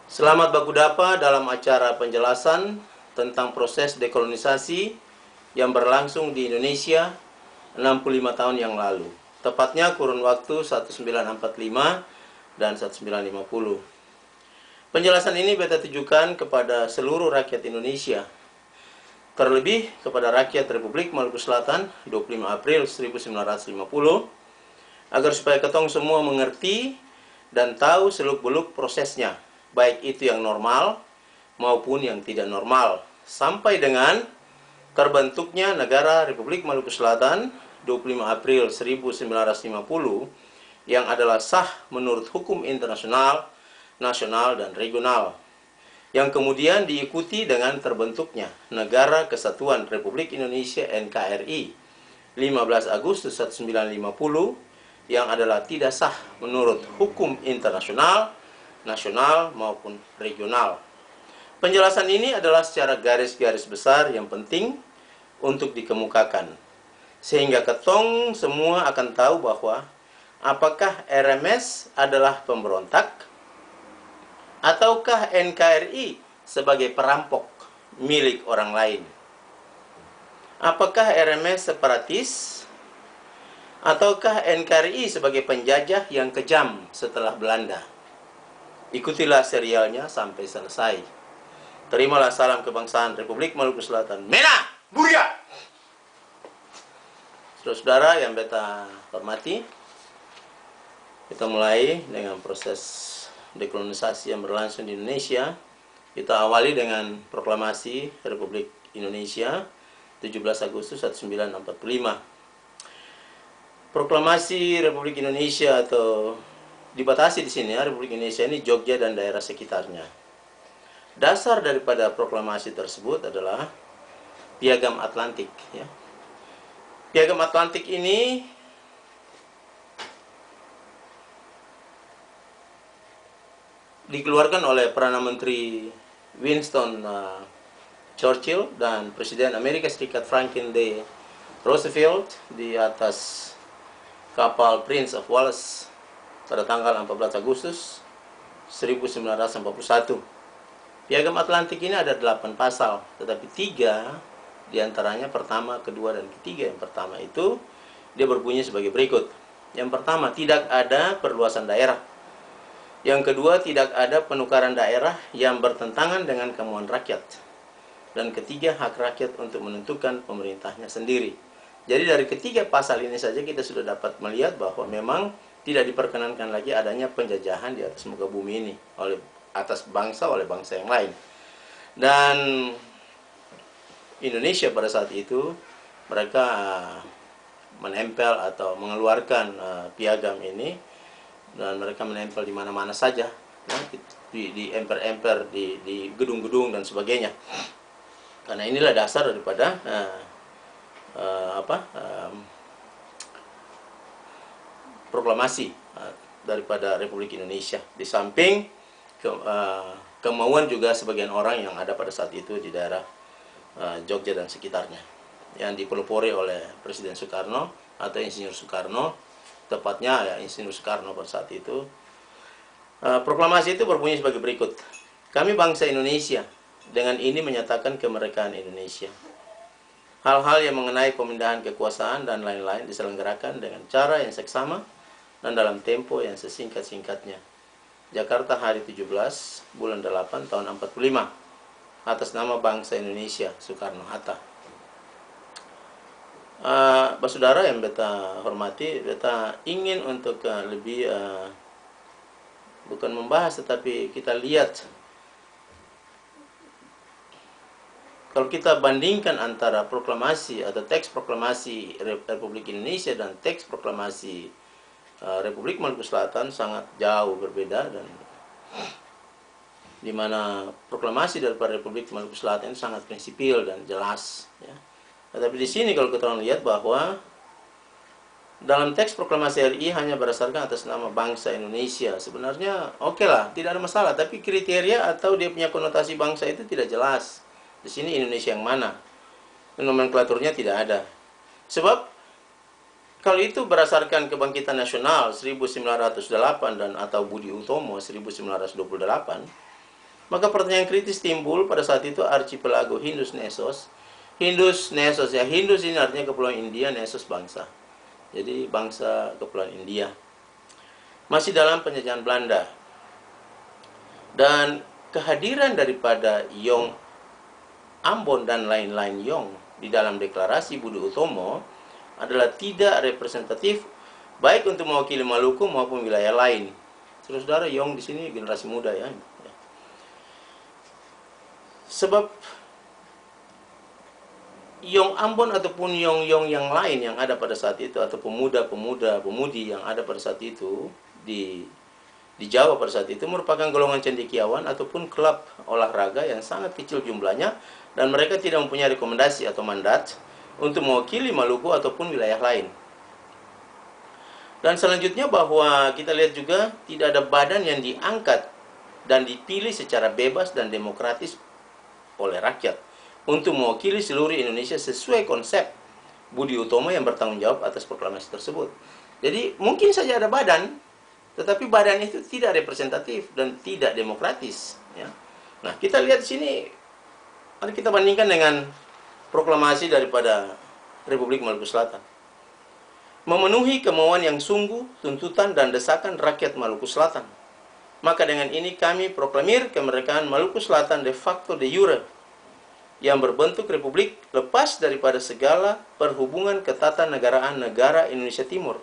Selamat bakudapa dalam acara penjelasan tentang proses dekolonisasi yang berlangsung di Indonesia 65 tahun yang lalu. Tepatnya kurun waktu 1945 dan 1950. Penjelasan ini beta tujukan kepada seluruh rakyat Indonesia, terlebih kepada rakyat Republik Maluku Selatan 25 April 1950, agar supaya ketong semua mengerti dan tahu seluk-beluk prosesnya, baik itu yang normal maupun yang tidak normal, sampai dengan terbentuknya negara Republik Maluku Selatan 25 April 1950 yang adalah sah menurut hukum internasional, nasional, dan regional, yang kemudian diikuti dengan terbentuknya Negara Kesatuan Republik Indonesia NKRI 15 Agustus 1950 yang adalah tidak sah menurut hukum internasional, nasional, maupun regional. Penjelasan ini adalah secara garis-garis besar yang penting untuk dikemukakan, sehingga ketong semua akan tahu bahwa apakah RMS adalah pemberontak ataukah NKRI sebagai perampok milik orang lain. Apakah RMS separatis ataukah NKRI sebagai penjajah yang kejam setelah Belanda. Ikutilah serialnya sampai selesai. Terimalah salam kebangsaan Republik Maluku Selatan. Mena Buria! Saudara-saudara yang beta hormati, kita mulai dengan proses dekolonisasi yang berlangsung di Indonesia. Kita awali dengan proklamasi Republik Indonesia 17 Agustus 1945. Proklamasi Republik Indonesia atau dibatasi di sini ya, Republik Indonesia ini Jogja dan daerah sekitarnya. Dasar daripada proklamasi tersebut adalah Piagam Atlantik ya. Piagam Atlantik ini dikeluarkan oleh Perdana Menteri Winston Churchill dan Presiden Amerika Serikat Franklin D. Roosevelt di atas kapal Prince of Wales pada tanggal 14 Agustus 1941. Piagam Atlantik ini ada 8 pasal, tetapi 3 diantaranya, pertama, kedua, dan ketiga. Yang pertama itu dia berbunyi sebagai berikut. Yang pertama, tidak ada perluasan daerah. Yang kedua, tidak ada penukaran daerah yang bertentangan dengan kemauan rakyat. Dan ketiga, hak rakyat untuk menentukan pemerintahnya sendiri. Jadi dari ketiga pasal ini saja kita sudah dapat melihat bahwa memang tidak diperkenankan lagi adanya penjajahan di atas muka bumi ini oleh bangsa yang lain. Dan Indonesia pada saat itu mereka menempel atau mengeluarkan piagam ini, dan mereka menempel di mana-mana saja, di emper-emper, di gedung-gedung dan sebagainya. Karena inilah dasar daripada proklamasi daripada Republik Indonesia. Di samping kemauan juga sebagian orang yang ada pada saat itu di daerah Jogja dan sekitarnya, yang dipelopori oleh Presiden Soekarno atau Insinyur Soekarno, tepatnya ya Insinyur Soekarno pada saat itu. Proklamasi itu berbunyi sebagai berikut. Kami bangsa Indonesia dengan ini menyatakan kemerdekaan Indonesia. Hal-hal yang mengenai pemindahan kekuasaan dan lain-lain diselenggarakan dengan cara yang seksama dan dalam tempo yang sesingkat-singkatnya. Jakarta, hari 17 bulan 8 tahun 45, atas nama bangsa Indonesia, Soekarno-Hatta. Saudara yang beta hormati, beta ingin untuk lebih bukan membahas, tetapi kita lihat, kalau kita bandingkan antara proklamasi atau teks proklamasi Republik Indonesia dan teks proklamasi Republik Maluku Selatan, sangat jauh berbeda, dan di mana proklamasi daripada Republik Maluku Selatan itu sangat prinsipil dan jelas ya. Tetapi di sini kalau kita lihat bahwa dalam teks proklamasi RI hanya berdasarkan atas nama bangsa Indonesia, sebenarnya oke lah, tidak ada masalah, tapi kriteria atau dia punya konotasi bangsa itu tidak jelas. Di sini Indonesia yang mana? Nomenklaturnya tidak ada. Sebab kalau itu berdasarkan Kebangkitan Nasional 1908 dan atau Budi Utomo 1928, Maka pertanyaan kritis timbul pada saat itu archipelago Hindus Nesos. Hindus Nesos ya, Hindus ini artinya Kepulauan India, Nesos bangsa. Jadi bangsa Kepulauan India. Masih dalam penjajahan Belanda. Dan kehadiran daripada Yong Ambon dan lain-lain Yong di dalam deklarasi Budi Utomo adalah tidak representatif baik untuk mewakili Maluku maupun wilayah lain. Saudara-saudara, Yong di sini generasi muda ya. Sebab Yong Ambon ataupun Yong-Yong yang lain yang ada pada saat itu, atau pemuda-pemuda, pemudi yang ada pada saat itu di Jawa pada saat itu merupakan golongan cendekiawan ataupun klub olahraga yang sangat kecil jumlahnya, dan mereka tidak mempunyai rekomendasi atau mandat untuk mewakili Maluku ataupun wilayah lain. Dan selanjutnya bahwa kita lihat juga tidak ada badan yang diangkat dan dipilih secara bebas dan demokratis oleh rakyat untuk mewakili seluruh Indonesia sesuai konsep Budi Utomo yang bertanggung jawab atas proklamasi tersebut. Jadi mungkin saja ada badan, tetapi badan itu tidak representatif dan tidak demokratis. Ya. Nah, kita lihat di sini, mari kita bandingkan dengan proklamasi daripada Republik Maluku Selatan. Memenuhi kemauan yang sungguh, tuntutan dan desakan rakyat Maluku Selatan. Maka dengan ini kami proklamir kemerdekaan Maluku Selatan de facto de jure, yang berbentuk republik lepas daripada segala perhubungan ketatanegaraan negara Indonesia Timur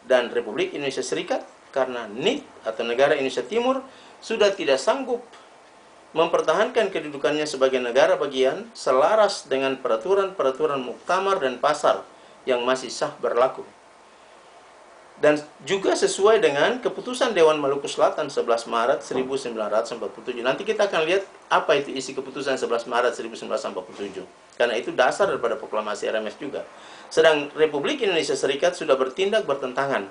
dan Republik Indonesia Serikat, karena NIT atau negara Indonesia Timur sudah tidak sanggup mempertahankan kedudukannya sebagai negara bagian selaras dengan peraturan-peraturan muktamar dan pasar yang masih sah berlaku. Dan juga sesuai dengan keputusan Dewan Maluku Selatan 11 Maret 1947. Nanti kita akan lihat apa itu isi keputusan 11 Maret 1947. Karena itu dasar daripada proklamasi RMS juga. Sedang Republik Indonesia Serikat sudah bertindak bertentangan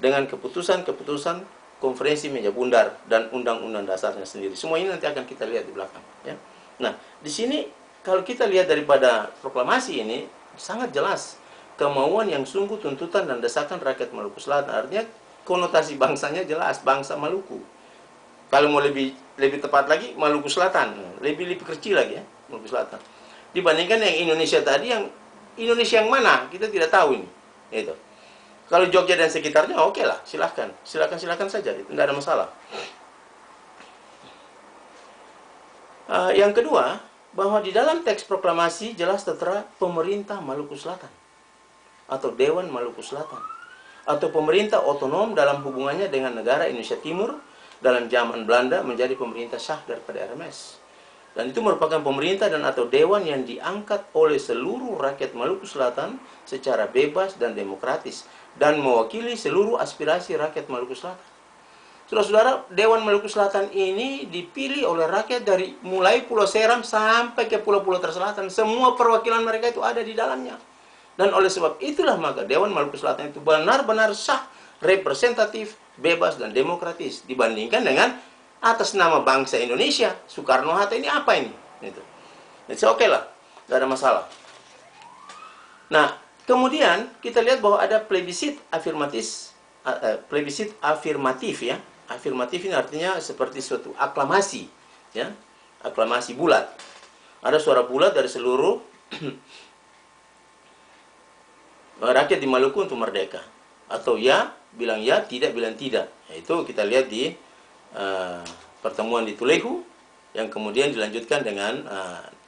dengan keputusan-keputusan konferensi meja bundar dan undang-undang dasarnya sendiri. Semua ini nanti akan kita lihat di belakang. Ya. Nah, di sini kalau kita lihat daripada proklamasi ini sangat jelas kemauan yang sungguh, tuntutan dan desakan rakyat Maluku Selatan. Artinya konotasi bangsanya jelas, bangsa Maluku. Kalau mau lebih tepat lagi, Maluku Selatan, lebih kecil lagi ya, Maluku Selatan. Dibandingkan yang Indonesia tadi, yang Indonesia yang mana kita tidak tahu ini. Itu. Kalau Jogja dan sekitarnya, oke lah, silahkan saja, itu tidak ada masalah. Yang kedua, bahwa di dalam teks proklamasi jelas tertera pemerintah Maluku Selatan atau Dewan Maluku Selatan atau pemerintah otonom dalam hubungannya dengan negara Indonesia Timur dalam zaman Belanda menjadi pemerintah sah daripada RMS. Dan itu merupakan pemerintah dan atau dewan yang diangkat oleh seluruh rakyat Maluku Selatan secara bebas dan demokratis dan mewakili seluruh aspirasi rakyat Maluku Selatan. Saudara-saudara, Dewan Maluku Selatan ini dipilih oleh rakyat dari mulai Pulau Seram sampai ke pulau-pulau terselatan. Semua perwakilan mereka itu ada di dalamnya. Dan oleh sebab itulah maka Dewan Maluku Selatan itu benar-benar sah, representatif, bebas dan demokratis dibandingkan dengan atas nama bangsa Indonesia, Soekarno-Hatta ini apa ini? Itu. Jadi oke lah, tidak ada masalah. Nah, kemudian kita lihat bahwa ada plebissit afirmatif ya. Afirmatif ini artinya seperti suatu aklamasi, ya, aklamasi bulat. Ada suara bulat dari seluruh rakyat di Maluku untuk merdeka. Atau ya, bilang ya, tidak bilang tidak. Itu kita lihat di pertemuan di Tulehu, yang kemudian dilanjutkan dengan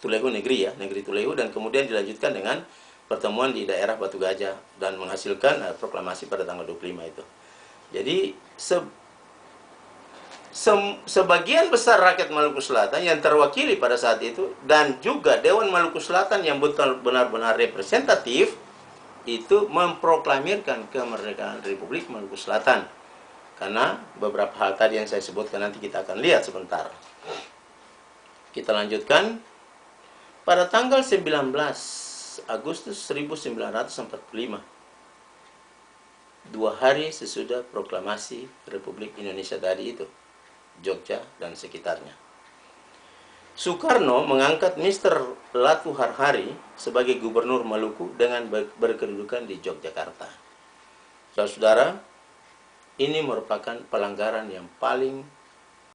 Tulehu negeri ya, negeri Tulehu, dan kemudian dilanjutkan dengan pertemuan di daerah Batu Gajah dan menghasilkan proklamasi pada tanggal 25 itu. Jadi sebagian besar rakyat Maluku Selatan yang terwakili pada saat itu dan juga Dewan Maluku Selatan yang benar-benar representatif itu memproklamirkan kemerdekaan Republik Maluku Selatan. Karena beberapa hal tadi yang saya sebutkan nanti kita akan lihat sebentar. Kita lanjutkan. Pada tanggal 19 Agustus 1945, 2 hari sesudah proklamasi Republik Indonesia tadi itu, Jogja dan sekitarnya, Soekarno mengangkat Mr. Latu Harhari sebagai gubernur Maluku dengan berkedudukan di Yogyakarta. Saudara-saudara, ini merupakan pelanggaran yang paling